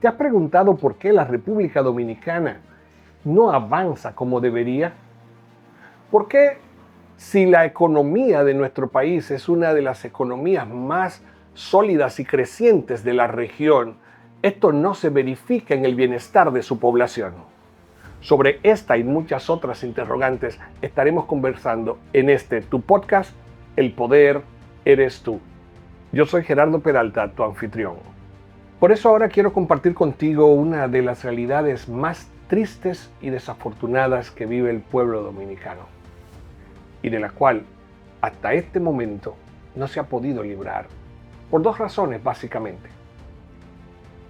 ¿Te has preguntado por qué la República Dominicana no avanza como debería? ¿Por qué, si la economía de nuestro país es una de las economías más sólidas y crecientes de la región, esto no se verifica en el bienestar de su población? Sobre esta y muchas otras interrogantes estaremos conversando en tu podcast, El Poder Eres Tú. Yo soy Gerardo Peralta, tu anfitrión. Por eso ahora quiero compartir contigo una de las realidades más tristes y desafortunadas que vive el pueblo dominicano, y de la cual hasta este momento no se ha podido librar, por dos razones básicamente.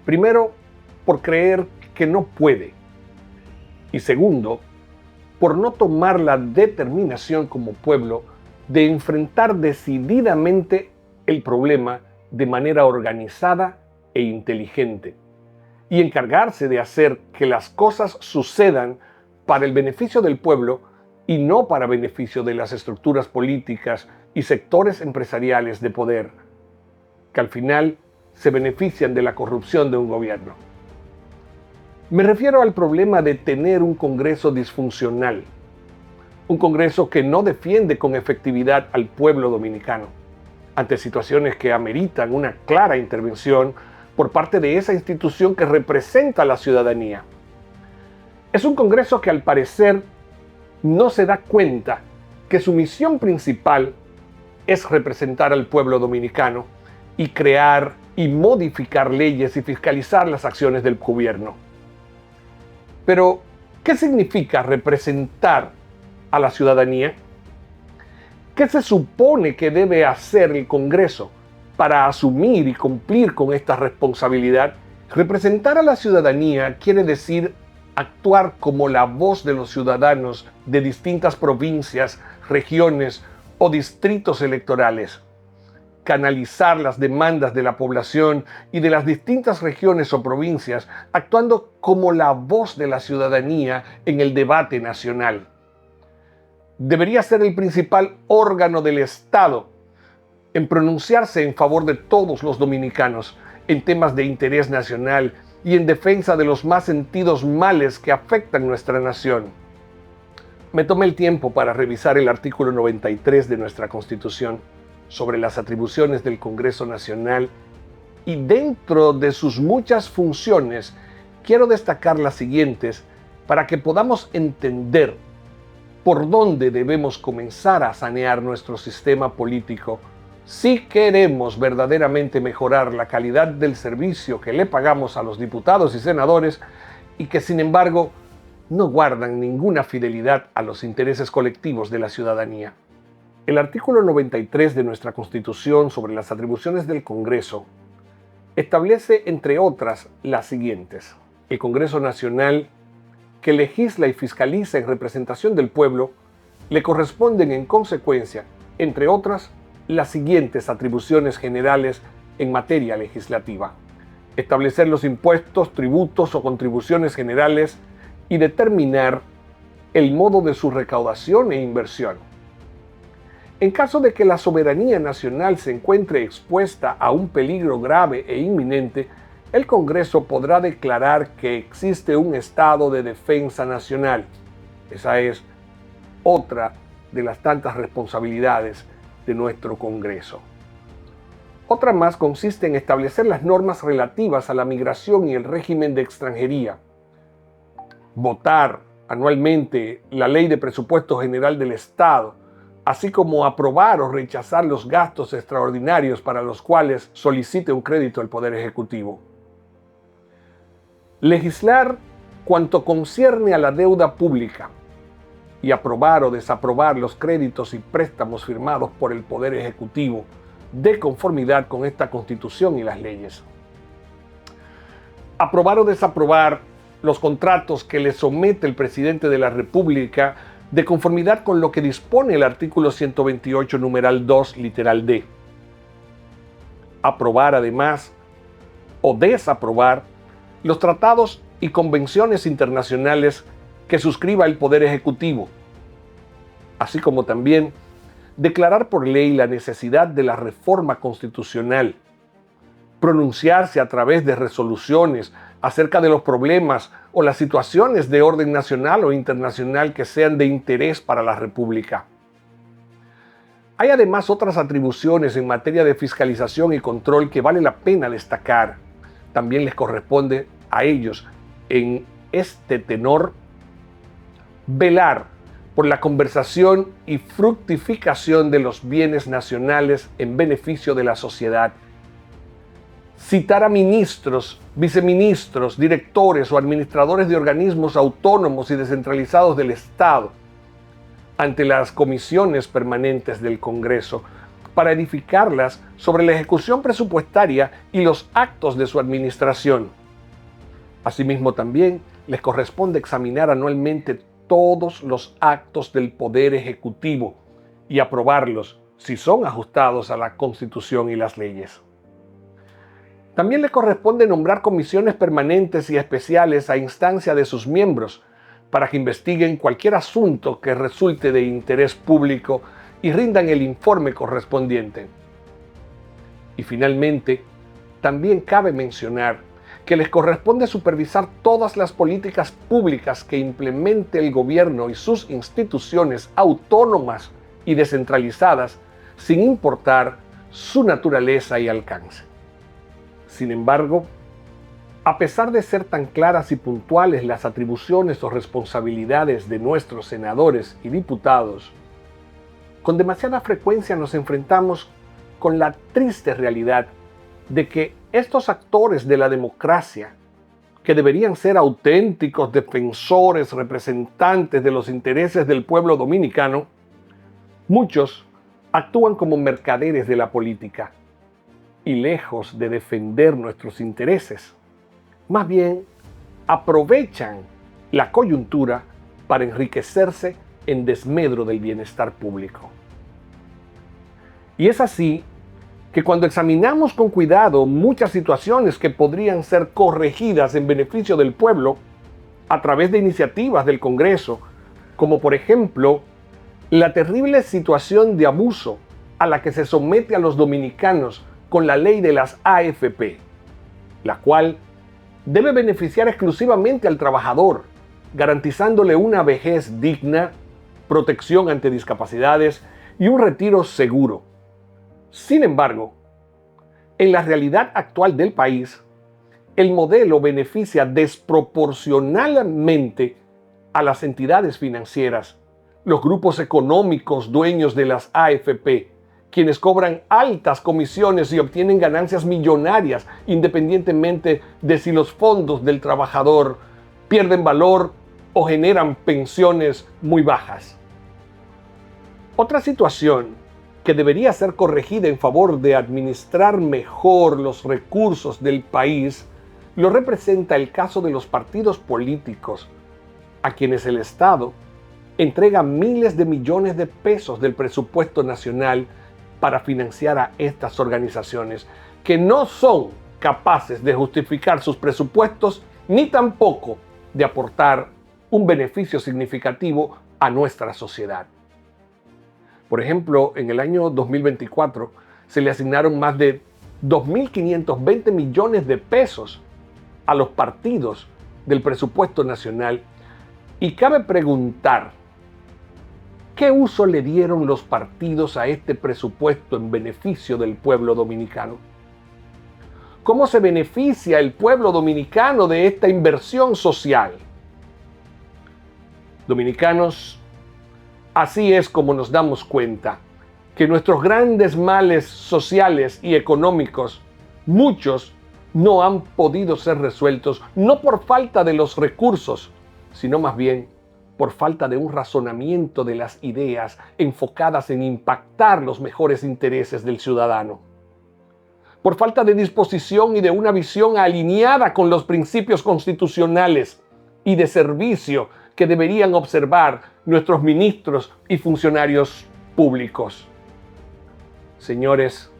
Primero, por creer que no puede, y segundo, por no tomar la determinación como pueblo de enfrentar decididamente el problema de manera organizada e inteligente, y encargarse de hacer que las cosas sucedan para el beneficio del pueblo y no para beneficio de las estructuras políticas y sectores empresariales de poder, que al final se benefician de la corrupción de un gobierno. Me refiero al problema de tener un Congreso disfuncional, un Congreso que no defiende con efectividad al pueblo dominicano, ante situaciones que ameritan una clara intervención por parte de esa institución que representa a la ciudadanía. Es un Congreso que al parecer no se da cuenta que su misión principal es representar al pueblo dominicano y crear y modificar leyes y fiscalizar las acciones del gobierno. Pero, ¿qué significa representar a la ciudadanía? ¿Qué se supone que debe hacer el Congreso para asumir y cumplir con esta responsabilidad? Representar a la ciudadanía quiere decir actuar como la voz de los ciudadanos de distintas provincias, regiones o distritos electorales. Canalizar las demandas de la población y de las distintas regiones o provincias, actuando como la voz de la ciudadanía en el debate nacional. Debería ser el principal órgano del Estado en pronunciarse en favor de todos los dominicanos en temas de interés nacional y en defensa de los más sentidos males que afectan nuestra nación. Me tomé el tiempo para revisar el artículo 93 de nuestra Constitución sobre las atribuciones del Congreso Nacional, y dentro de sus muchas funciones quiero destacar las siguientes para que podamos entender por dónde debemos comenzar a sanear nuestro sistema político si queremos verdaderamente mejorar la calidad del servicio que le pagamos a los diputados y senadores y que sin embargo no guardan ninguna fidelidad a los intereses colectivos de la ciudadanía. El artículo 93 de nuestra Constitución sobre las atribuciones del Congreso establece, entre otras, las siguientes. El Congreso Nacional, que legisla y fiscaliza en representación del pueblo, le corresponden en consecuencia, entre otras, las siguientes atribuciones generales en materia legislativa: establecer los impuestos, tributos o contribuciones generales y determinar el modo de su recaudación e inversión. En caso de que la soberanía nacional se encuentre expuesta a un peligro grave e inminente, el Congreso podrá declarar que existe un estado de defensa nacional. Esa es otra de las tantas responsabilidades de nuestro Congreso. Otra más consiste en establecer las normas relativas a la migración y el régimen de extranjería, votar anualmente la Ley de Presupuesto General del Estado, así como aprobar o rechazar los gastos extraordinarios para los cuales solicite un crédito el Poder Ejecutivo. Legislar cuanto concierne a la deuda pública y aprobar o desaprobar los créditos y préstamos firmados por el Poder Ejecutivo de conformidad con esta Constitución y las leyes. Aprobar o desaprobar los contratos que le somete el presidente de la República de conformidad con lo que dispone el artículo 128, numeral 2, literal D. Aprobar además o desaprobar los tratados y convenciones internacionales que suscriba el Poder Ejecutivo, así como también declarar por ley la necesidad de la reforma constitucional, pronunciarse a través de resoluciones acerca de los problemas o las situaciones de orden nacional o internacional que sean de interés para la República. Hay además otras atribuciones en materia de fiscalización y control que vale la pena destacar. También les corresponde a ellos, en este tenor, velar por la conservación y fructificación de los bienes nacionales en beneficio de la sociedad. Citar a ministros, viceministros, directores o administradores de organismos autónomos y descentralizados del Estado ante las comisiones permanentes del Congreso para edificarlas sobre la ejecución presupuestaria y los actos de su administración. Asimismo, también les corresponde examinar anualmente todos los actos del Poder Ejecutivo y aprobarlos si son ajustados a la Constitución y las leyes. También le corresponde nombrar comisiones permanentes y especiales a instancia de sus miembros para que investiguen cualquier asunto que resulte de interés público y rindan el informe correspondiente. Y finalmente, también cabe mencionar que les corresponde supervisar todas las políticas públicas que implemente el gobierno y sus instituciones autónomas y descentralizadas, sin importar su naturaleza y alcance. Sin embargo, a pesar de ser tan claras y puntuales las atribuciones o responsabilidades de nuestros senadores y diputados, con demasiada frecuencia nos enfrentamos con la triste realidad de que estos actores de la democracia, que deberían ser auténticos defensores, representantes de los intereses del pueblo dominicano, muchos actúan como mercaderes de la política y lejos de defender nuestros intereses, más bien aprovechan la coyuntura para enriquecerse en desmedro del bienestar público. Y es así que cuando examinamos con cuidado muchas situaciones que podrían ser corregidas en beneficio del pueblo a través de iniciativas del Congreso, como por ejemplo la terrible situación de abuso a la que se somete a los dominicanos con la ley de las AFP, la cual debe beneficiar exclusivamente al trabajador, garantizándole una vejez digna, protección ante discapacidades y un retiro seguro. Sin embargo, en la realidad actual del país, el modelo beneficia desproporcionalmente a las entidades financieras, los grupos económicos dueños de las AFP, quienes cobran altas comisiones y obtienen ganancias millonarias independientemente de si los fondos del trabajador pierden valor o generan pensiones muy bajas. Otra situación que debería ser corregida en favor de administrar mejor los recursos del país lo representa el caso de los partidos políticos, a quienes el Estado entrega miles de millones de pesos del presupuesto nacional para financiar a estas organizaciones que no son capaces de justificar sus presupuestos ni tampoco de aportar un beneficio significativo a nuestra sociedad. Por ejemplo, en el año 2024 se le asignaron más de 2.520 millones de pesos a los partidos del presupuesto nacional y cabe preguntar, ¿qué uso le dieron los partidos a este presupuesto en beneficio del pueblo dominicano? ¿Cómo se beneficia el pueblo dominicano de esta inversión social? Dominicanos, así es como nos damos cuenta que nuestros grandes males sociales y económicos, muchos no han podido ser resueltos, no por falta de los recursos, sino más bien por falta de un razonamiento de las ideas enfocadas en impactar los mejores intereses del ciudadano. Por falta de disposición y de una visión alineada con los principios constitucionales y de servicio que deberían observar nuestros ministros y funcionarios públicos. Señores,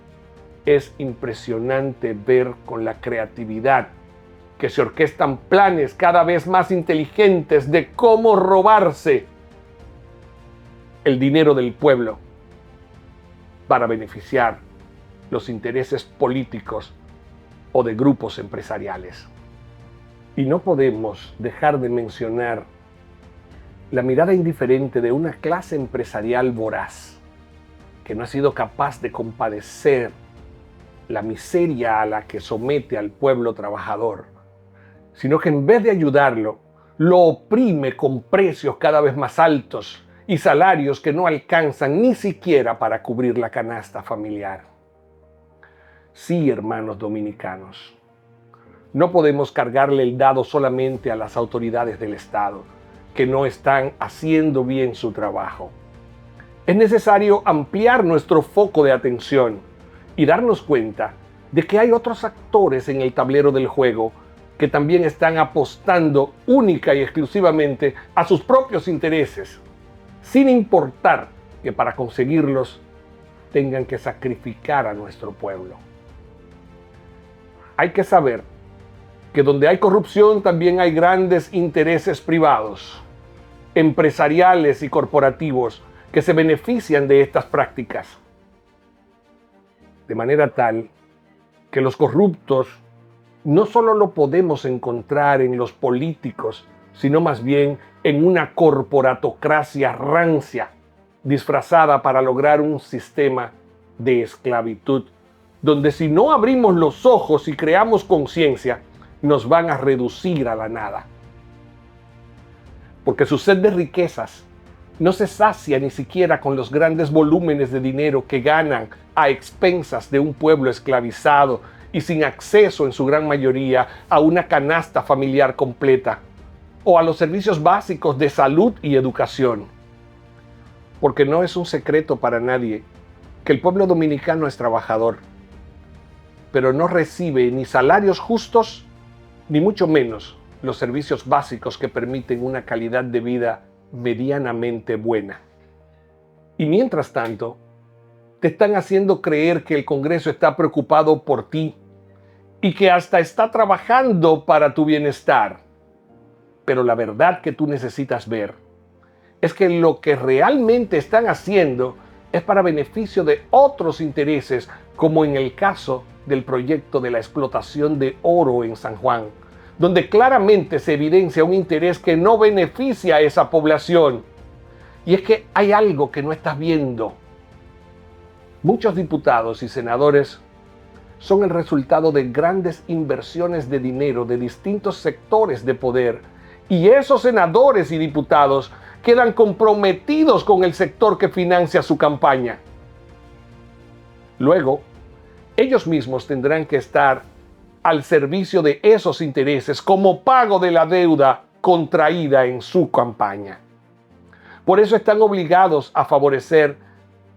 es impresionante ver con la creatividad que se orquestan planes cada vez más inteligentes de cómo robarse el dinero del pueblo para beneficiar los intereses políticos o de grupos empresariales. Y no podemos dejar de mencionar la mirada indiferente de una clase empresarial voraz que no ha sido capaz de compadecer la miseria a la que somete al pueblo trabajador, sino que en vez de ayudarlo, lo oprime con precios cada vez más altos y salarios que no alcanzan ni siquiera para cubrir la canasta familiar. Sí, hermanos dominicanos, no podemos cargarle el dado solamente a las autoridades del Estado, que no están haciendo bien su trabajo. Es necesario ampliar nuestro foco de atención y darnos cuenta de que hay otros actores en el tablero del juego que también están apostando única y exclusivamente a sus propios intereses, sin importar que para conseguirlos tengan que sacrificar a nuestro pueblo. Hay que saber que donde hay corrupción también hay grandes intereses privados, empresariales y corporativos que se benefician de estas prácticas, de manera tal que los corruptos no solo lo podemos encontrar en los políticos, sino más bien en una corporatocracia rancia, disfrazada para lograr un sistema de esclavitud, donde si no abrimos los ojos y creamos conciencia, nos van a reducir a la nada. Porque su sed de riquezas no se sacia ni siquiera con los grandes volúmenes de dinero que ganan a expensas de un pueblo esclavizado y sin acceso en su gran mayoría a una canasta familiar completa o a los servicios básicos de salud y educación. Porque no es un secreto para nadie que el pueblo dominicano es trabajador, pero no recibe ni salarios justos, ni mucho menos los servicios básicos que permiten una calidad de vida medianamente buena. Y mientras tanto, te están haciendo creer que el Congreso está preocupado por ti y que hasta está trabajando para tu bienestar. Pero la verdad que tú necesitas ver es que lo que realmente están haciendo es para beneficio de otros intereses, como en el caso del proyecto de la explotación de oro en San Juan, donde claramente se evidencia un interés que no beneficia a esa población. Y es que hay algo que no estás viendo. Muchos diputados y senadores son el resultado de grandes inversiones de dinero de distintos sectores de poder, y esos senadores y diputados quedan comprometidos con el sector que financia su campaña. Luego, ellos mismos tendrán que estar al servicio de esos intereses como pago de la deuda contraída en su campaña. Por eso están obligados a favorecer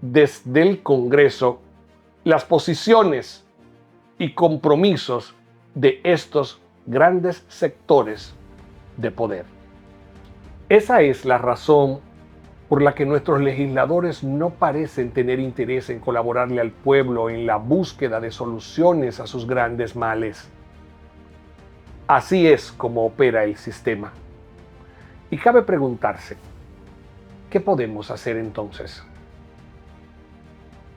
desde el Congreso las posiciones y compromisos de estos grandes sectores de poder. Esa es la razón por la que nuestros legisladores no parecen tener interés en colaborarle al pueblo en la búsqueda de soluciones a sus grandes males. Así es como opera el sistema. Y cabe preguntarse, ¿qué podemos hacer entonces?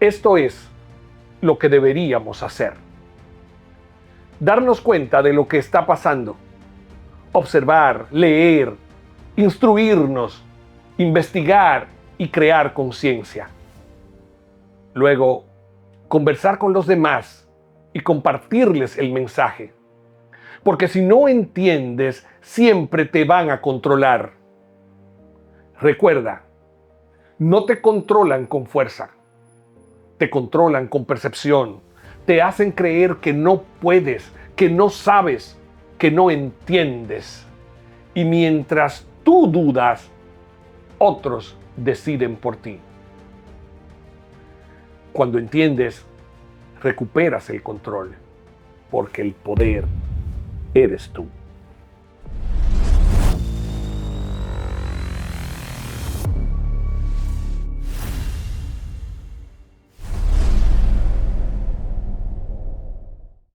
Esto es lo que deberíamos hacer. Darnos cuenta de lo que está pasando. Observar, leer, instruirnos, investigar y crear conciencia. Luego, conversar con los demás y compartirles el mensaje. Porque si no entiendes, siempre te van a controlar. Recuerda, no te controlan con fuerza. Te controlan con percepción. Te hacen creer que no puedes, que no sabes, que no entiendes. Y mientras tú dudas, otros deciden por ti. Cuando entiendes, recuperas el control, porque el poder eres tú.